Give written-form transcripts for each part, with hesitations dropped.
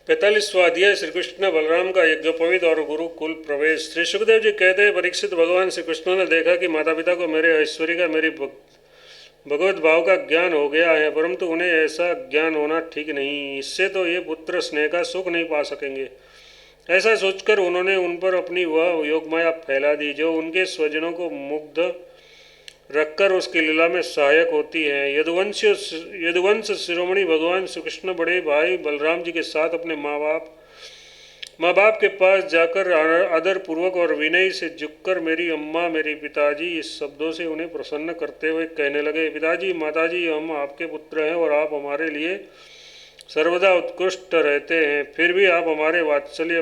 45वां अध्याय श्री कृष्ण बलराम का यज्ञोपवीत और गुरुकुल प्रवेश। श्री सुखदेव जी कहते हैं, परीक्षित, भगवान श्री कृष्ण ने देखा कि माता पिता को मेरे ऐश्वर्य का, मेरी भगवत भाव का ज्ञान हो गया है, परंतु उन्हें ऐसा ज्ञान होना ठीक नहीं। इससे तो ये पुत्र स्नेह का सुख नहीं पा सकेंगे। ऐसा सोचकर उन्होंने उन पर अपनी वह योगमाया फैला दी, जो उनके स्वजनों को मुग्ध रखकर उसकी लीला में सहायक होती है। यदुवंश शिरोमणि भगवान श्री कृष्ण बड़े भाई बलराम जी के साथ अपने माँ बाप के पास जाकर आदर पूर्वक और विनय से झुककर मेरी अम्मा, मेरी पिताजी, इस शब्दों से उन्हें प्रसन्न करते हुए कहने लगे, पिताजी, माताजी, हम आपके पुत्र हैं और आप हमारे लिए सर्वदा उत्कृष्ट रहते हैं। फिर भी आप हमारे वात्सल्य,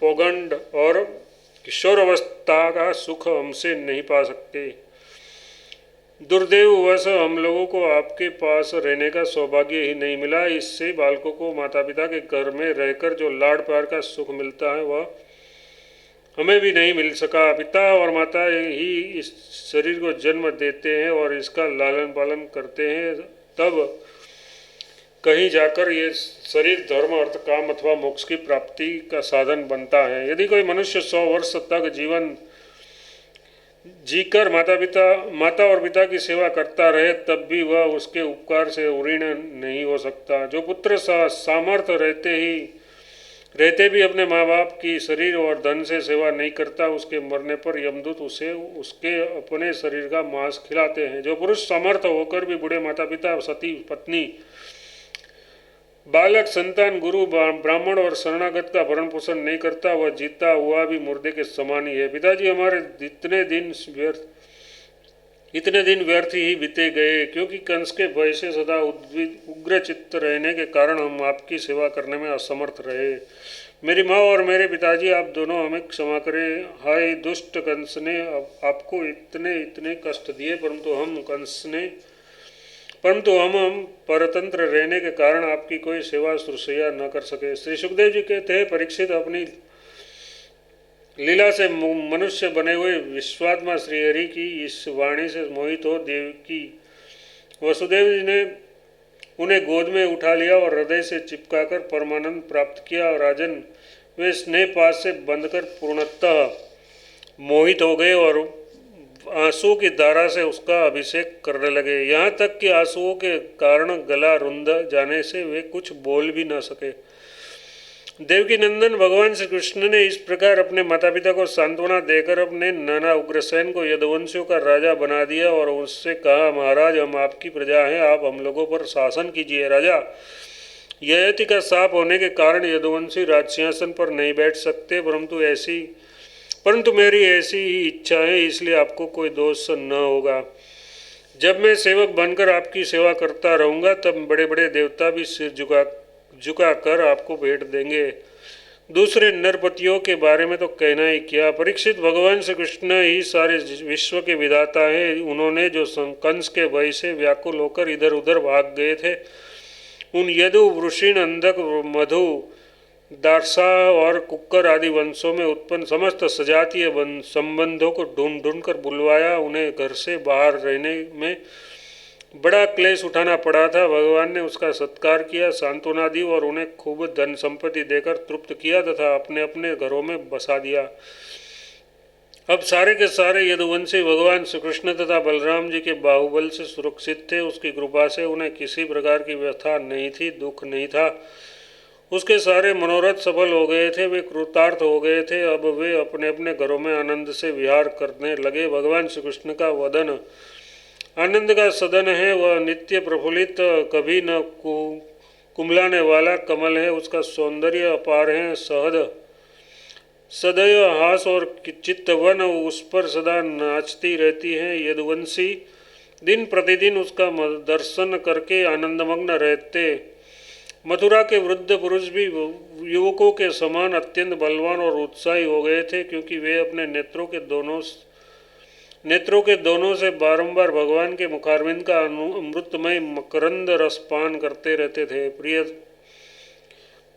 पौगंड और किशोर अवस्था का सुख हमसे नहीं पा सकते। दुर्दैववश हम लोगों को आपके पास रहने का सौभाग्य ही नहीं मिला। इससे बालकों को माता पिता के घर में रहकर जो लाड़ प्यार का सुख मिलता है वह हमें भी नहीं मिल सका। पिता और माता ही इस शरीर को जन्म देते हैं और इसका लालन पालन करते हैं, तब कहीं जाकर ये शरीर धर्म, अर्थ, काम अथवा मोक्ष की प्राप्ति का साधन बनता है। यदि कोई मनुष्य 100 वर्ष तक जीवन जीकर माता और पिता की सेवा करता रहे, तब भी वह उसके उपकार से ऋण नहीं हो सकता। जो पुत्र सामर्थ्य रहते भी अपने माँ बाप की शरीर और धन से सेवा नहीं करता, उसके मरने पर यमदूत उसे उसके अपने शरीर का मांस खिलाते हैं। जो पुरुष समर्थ होकर भी बूढ़े माता पिता, सती पत्नी, बालक, संतान, गुरु, ब्राह्मण और शरणागत का भरण पोषण नहीं करता, वह जीता हुआ भी मुर्दे के समान ही है। पिताजी, हमारे इतने दिन व्यर्थ ही बीते गए, क्योंकि कंस के भय से सदा उग्र चित्त रहने के कारण हम आपकी सेवा करने में असमर्थ रहे। मेरी माँ और मेरे पिताजी, आप दोनों हमें क्षमा करें। हाय दुष्ट कंस ने आपको इतने कष्ट दिए, परंतु हम परतंत्र रहने के कारण आपकी कोई सेवा शुश्रूषा न कर सके। श्री सुखदेव जी कहते हैं, परीक्षित, अपनी लीला से मनुष्य बने हुए विश्वात्मा श्री हरि की इस वाणी से मोहित हो देवकी वसुदेव जी ने उन्हें गोद में उठा लिया और हृदय से चिपकाकर परमानंद प्राप्त किया। और राजन, वे स्नेह पास से बंधकर पूर्णतः मोहित हो गए और आंसू की धारा से उसका अभिषेक करने लगे, यहाँ तक कि आंसुओं के कारण गला रुंध जाने से वे कुछ बोल भी न सके। देवकी नंदन भगवान श्री कृष्ण ने इस प्रकार अपने माता पिता को सांत्वना देकर अपने नाना उग्रसेन को यदुवंशियों का राजा बना दिया और उससे कहा, महाराज, हम आपकी प्रजा हैं, आप हम लोगों पर शासन कीजिए। राजा ययाति का शाप होने के कारण यदुवंशी राजसिंहासन पर नहीं बैठ सकते, परंतु मेरी ऐसी ही इच्छा है, इसलिए आपको कोई दोष न होगा। जब मैं सेवक बनकर आपकी सेवा करता रहूँगा, तब बड़े बड़े देवता भी सिर झुका कर आपको भेंट देंगे। दूसरे नरपतियों के बारे में तो कहना ही क्या। परीक्षित, भगवान श्री कृष्ण ही सारे विश्व के विधाता हैं। उन्होंने जो कंस के भय से व्याकुल होकर इधर उधर भाग गए थे, उन यदु, वृषिण, अंधक, मधु, दारसा और कुक्कर आदि वंशों में उत्पन्न समस्त सजातीय संबंधों को ढूंढ ढूंढ कर बुलवाया। उन्हें घर से बाहर रहने में बड़ा क्लेश उठाना पड़ा था। भगवान ने उसका सत्कार किया, सांत्वना दी और उन्हें खूब धन संपत्ति देकर तृप्त किया तथा अपने अपने घरों में बसा दिया। अब सारे के सारे यदुवंशी भगवान श्री कृष्ण तथा बलराम जी के बाहुबल से सुरक्षित थे। उसकी कृपा से उन्हें किसी प्रकार की व्यथा नहीं थी, दुख नहीं था। उसके सारे मनोरथ सफल हो गए थे, वे कृतार्थ हो गए थे। अब वे अपने अपने घरों में आनंद से विहार करने लगे। भगवान श्री कृष्ण का वदन आनंद का सदन है, वह नित्य प्रफुल्लित, कभी न कुंभलाने वाला कमल है। उसका सौंदर्य अपार है, सदैव हास और चित्तवन उस पर सदा नाचती रहती है। यदुवंशी दिन प्रतिदिन उसका दर्शन करके आनंदमग्न रहते। मथुरा के वृद्ध पुरुष भी युवकों के समान अत्यंत बलवान और उत्साही हो गए थे, क्योंकि वे अपने नेत्रों के दोनों से बारंबार भगवान के मुखारविंद का अमृतमय मकरंद रसपान करते रहते थे।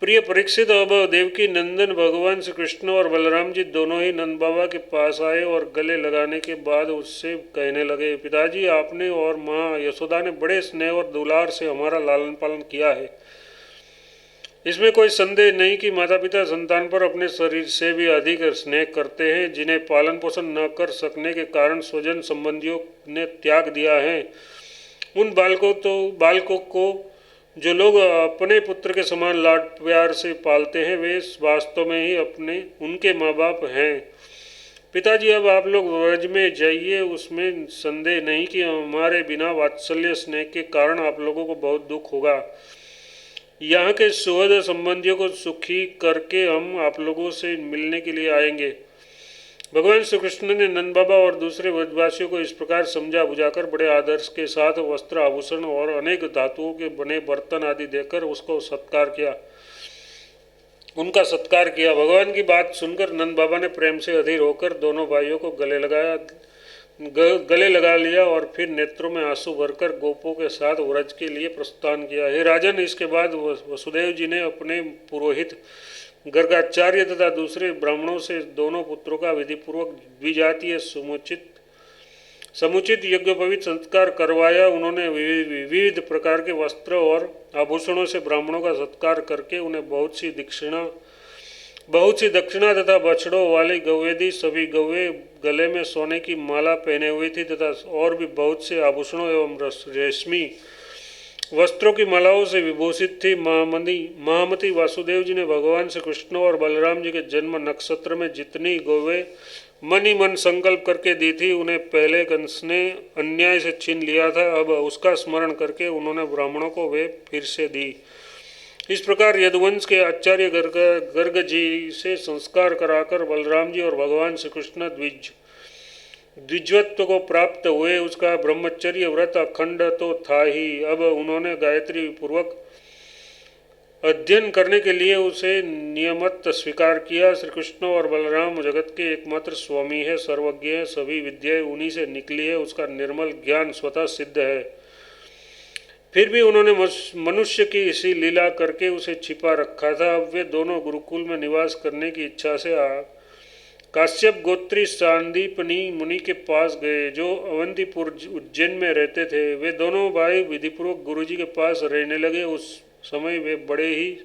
प्रिय परीक्षित, अब देवकी नंदन भगवान श्री कृष्ण और बलराम जी दोनों ही नंद बाबा के पास आए और गले लगाने के बाद उससे कहने लगे, पिताजी, आपने और माँ यशोदा ने बड़े स्नेह और दुलार से हमारा लालन पालन किया है। इसमें कोई संदेह नहीं कि माता पिता संतान पर अपने शरीर से भी अधिक स्नेह करते हैं, जिन्हें पालन पोषण न कर सकने के कारण स्वजन संबंधियों ने त्याग दिया है। उन बालकों को जो लोग अपने पुत्र के समान लाड प्यार से पालते हैं, वे वास्तव में ही अपने उनके माँ बाप हैं। पिताजी, अब आप लोग व्रज में जाइए। उसमें संदेह नहीं कि हमारे बिना वात्सल्य स्नेह के कारण आप लोगों को बहुत दुख होगा। यहाँ के सुहृद संबंधियों को सुखी करके हम आप लोगों से मिलने के लिए आएंगे। भगवान श्री कृष्ण ने नंद बाबा और दूसरे व्रजवासियों को इस प्रकार समझा बुझाकर बड़े आदर्श के साथ वस्त्र, आभूषण और अनेक धातुओं के बने बर्तन आदि देकर उनका सत्कार किया। भगवान की बात सुनकर नंद बाबा ने प्रेम से अधीर होकर दोनों भाइयों को गले लगा लिया और फिर नेत्रों में आंसू भरकर गोपों के साथ व्रज के लिए प्रस्थान किया। हे राजन, इसके बाद वसुदेव जी ने अपने पुरोहित गर्गाचार्य तथा दूसरे ब्राह्मणों से दोनों पुत्रों का विधिपूर्वक द्विजातीय समुचित यज्ञोपवीत संस्कार करवाया। उन्होंने विविध प्रकार के वस्त्र और आभूषणों से ब्राह्मणों का सत्कार करके उन्हें बहुत सी दक्षिणा तथा बछड़ों वाली गौवेदी, सभी गौवे गले में सोने की माला पहने हुई थी तथा और भी बहुत से आभूषणों एवं रेशमी वस्त्रों की मालाओं से विभूषित थी। महामती वासुदेव जी ने भगवान श्री कृष्ण और बलराम जी के जन्म नक्षत्र में जितनी गौवे मन ही मन संकल्प करके दी थी, उन्हें पहले कंस ने अन्याय से छीन लिया था। अब उसका स्मरण करके उन्होंने ब्राह्मणों को वे फिर से दी। इस प्रकार यदुवंश के आचार्य गर्ग जी से संस्कार कराकर बलराम जी और भगवान श्री कृष्ण द्विजत्व को प्राप्त हुए। उसका ब्रह्मचर्य व्रत अखंड तो था ही, अब उन्होंने गायत्री पूर्वक अध्ययन करने के लिए उसे नियमत स्वीकार किया। श्री कृष्ण और बलराम जगत के एकमात्र स्वामी है, सर्वज्ञ है, सभी विद्याएं उन्हीं से निकली है, उसका निर्मल ज्ञान स्वतः सिद्ध है। फिर भी उन्होंने मनुष्य की इसी लीला करके उसे छिपा रखा था। अब वे दोनों गुरुकुल में निवास करने की इच्छा से काश्यप गोत्री सांदीपनी मुनि के पास गए, जो अवंतीपुर उज्जैन में रहते थे। वे दोनों भाई विधिपूर्वक गुरुजी के पास रहने लगे। उस समय वे बड़े ही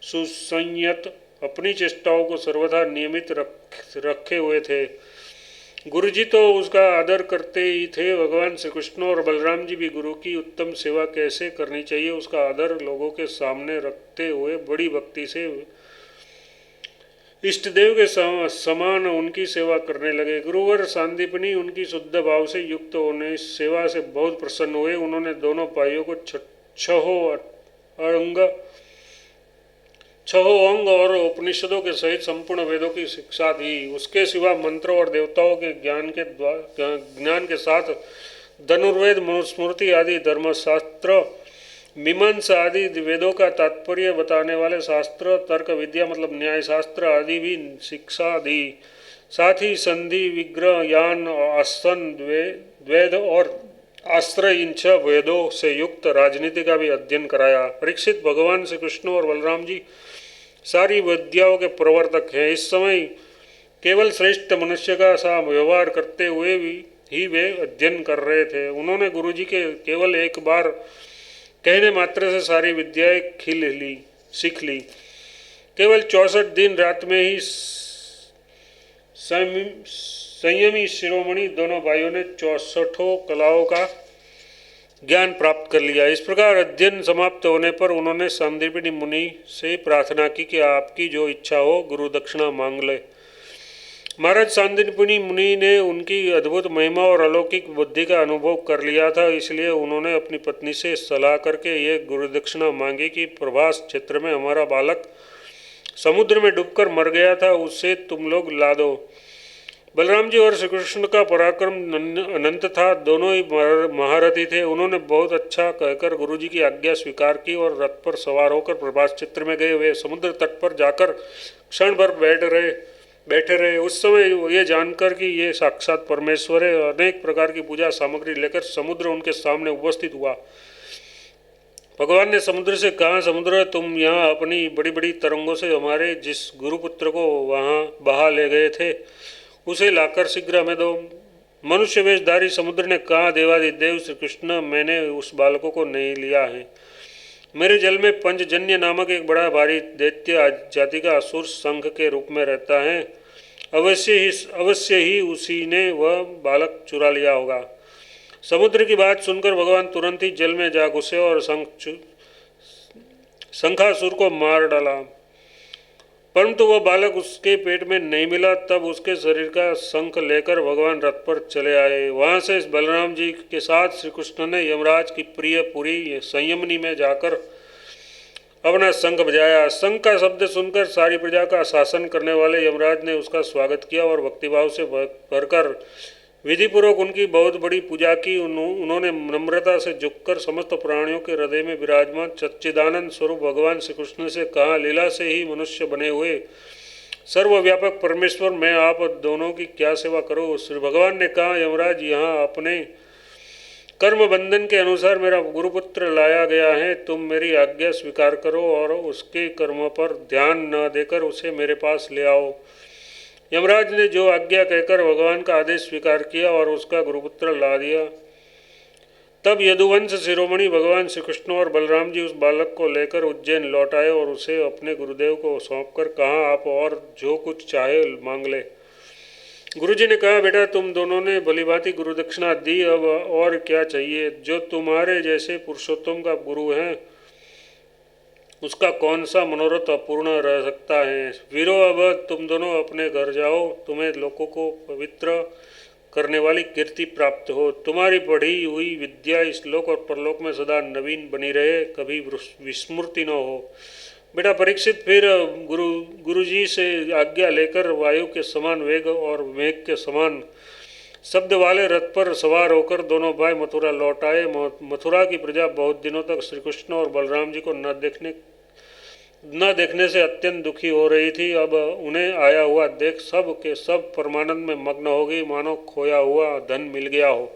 सुसंयत, अपनी चेष्टाओं को सर्वथा नियमित रखे हुए थे। गुरुजी तो उसका आदर करते ही थे। भगवान श्री कृष्ण और बलराम जी भी गुरु की उत्तम सेवा कैसे करनी चाहिए उसका आदर लोगों के सामने रखते हुए बड़ी भक्ति से इष्टदेव के समान उनकी सेवा करने लगे। गुरुवर सांदीपनी उनकी शुद्ध भाव से युक्त होने सेवा से बहुत प्रसन्न हुए। उन्होंने दोनों भाइयों को छहों अंग और उपनिषदों के सहित संपूर्ण वेदों की शिक्षा दी। उसके सिवा मंत्रों और देवताओं के ज्ञान के साथ धनुर्वेद, मनुस्मृति आदि धर्मशास्त्र, मीमांसा आदि वेदों का तात्पर्य बताने वाले शास्त्र, तर्क विद्या मतलब न्याय शास्त्र आदि भी शिक्षा दी। साथ ही संधि, विग्रह, यान, आसन, द्वैध और आश्रय इन 6 वेदों से युक्त राजनीति का भी अध्ययन कराया। परीक्षित, भगवान श्री कृष्ण और बलराम जी सारी विद्याओं के प्रवर्तक हैं। इस समय केवल श्रेष्ठ मनुष्य का सा व्यवहार करते हुए ही वे अध्ययन कर रहे थे। उन्होंने गुरुजी के केवल एक बार कहने मात्र से सारी विद्याएं सीख ली। केवल 64 दिन रात में ही संयमी शिरोमणि दोनों भाइयों ने 64 कलाओं का ज्ञान प्राप्त कर लिया। इस प्रकार अध्ययन समाप्त होने पर उन्होंने सांदीपनी मुनि से प्रार्थना की कि आपकी जो इच्छा हो गुरु दक्षिणा मांग ले। महाराज सांदीपनी मुनि ने उनकी अद्भुत महिमा और अलौकिक बुद्धि का अनुभव कर लिया था, इसलिए उन्होंने अपनी पत्नी से सलाह करके ये गुरु दक्षिणा मांगी कि प्रभास क्षेत्र में हमारा बालक समुद्र में डूबकर मर गया था, उससे तुम लोग ला दो। बलराम जी और श्री कृष्ण का पराक्रम अनंत था, दोनों ही महारथी थे। उन्होंने बहुत अच्छा कहकर गुरुजी की आज्ञा स्वीकार की और रथ पर सवार होकर प्रभास क्षेत्र में गए। वे समुद्र तट पर जाकर क्षण भर बैठे रहे। उस समय ये जानकर कि ये साक्षात परमेश्वर है, अनेक प्रकार की पूजा सामग्री लेकर समुद्र उनके सामने उपस्थित हुआ। भगवान ने समुद्र से कहा, समुद्र तुम यहाँ अपनी बड़ी बड़ी तरंगों से हमारे जिस गुरुपुत्र को वहाँ बहा ले गए थे उसे लाकर शीघ्र हमें दो। मनुष्य वेशधारी समुद्र ने कहा, देवादिदेव श्री कृष्ण, मैंने उस बालकों को नहीं लिया है। मेरे जल में पंचजन्य नामक एक बड़ा भारी दैत्य जाति का असुर संघ के रूप में रहता है। अवश्य ही उसी ने वह बालक चुरा लिया होगा। समुद्र की बात सुनकर भगवान तुरंत ही जल में जा घुसे और शंखासुर को मार डाला, परंतु वह बालक उसके पेट में नहीं मिला। तब उसके शरीर का शंख लेकर भगवान रथ पर चले आए। वहाँ से बलराम जी के साथ श्री कृष्ण ने यमराज की प्रिय पुरी संयमनी में जाकर अपना शंख बजाया। शंख का शब्द सुनकर सारी प्रजा का शासन करने वाले यमराज ने उसका स्वागत किया और भक्तिभाव से भरकर विधिपूर्वक उनकी बहुत बड़ी पूजा की। उन्होंने नम्रता से झुककर समस्त प्राणियों के हृदय में विराजमान सच्चिदानंद स्वरूप भगवान श्री कृष्ण से कहा, लीला से ही मनुष्य बने हुए सर्वव्यापक परमेश्वर, मैं आप दोनों की क्या सेवा करूं। श्री भगवान ने कहा, यमराज, यहाँ अपने कर्म बंधन के अनुसार मेरा गुरुपुत्र लाया गया है। तुम मेरी आज्ञा स्वीकार करो और उसके कर्म पर ध्यान न देकर उसे मेरे पास ले आओ। यमराज ने जो आज्ञा कहकर भगवान का आदेश स्वीकार किया और उसका गुरुपुत्र ला दिया। तब यदुवंश शिरोमणि भगवान श्री कृष्ण और बलराम जी उस बालक को लेकर उज्जैन लौट आए और उसे अपने गुरुदेव को सौंपकर कहा, आप और जो कुछ चाहे मांग ले। गुरुजी ने कहा, बेटा, तुम दोनों ने भलीभांति गुरु दक्षिणा दी, अब और क्या चाहिए। जो तुम्हारे जैसे पुरुषोत्तम का गुरु है उसका कौन सा मनोरथ अपूर्ण रह सकता है। वीरो, अब तुम दोनों अपने घर जाओ। तुम्हें लोगों को पवित्र करने वाली कीर्ति प्राप्त हो। तुम्हारी पढ़ी हुई विद्या इस लोक और परलोक में सदा नवीन बनी रहे, कभी विस्मृति न हो। बेटा परीक्षित फिर गुरुजी से आज्ञा लेकर वायु के समान वेग और मेघ के समान शब्द वाले रथ पर सवार होकर दोनों भाई मथुरा लौट आए। मथुरा की प्रजा बहुत दिनों तक श्री कृष्ण और बलराम जी को न देखने से अत्यंत दुखी हो रही थी। अब उन्हें आया हुआ देख सब के सब परमानंद में मग्न हो गई, मानो खोया हुआ धन मिल गया हो।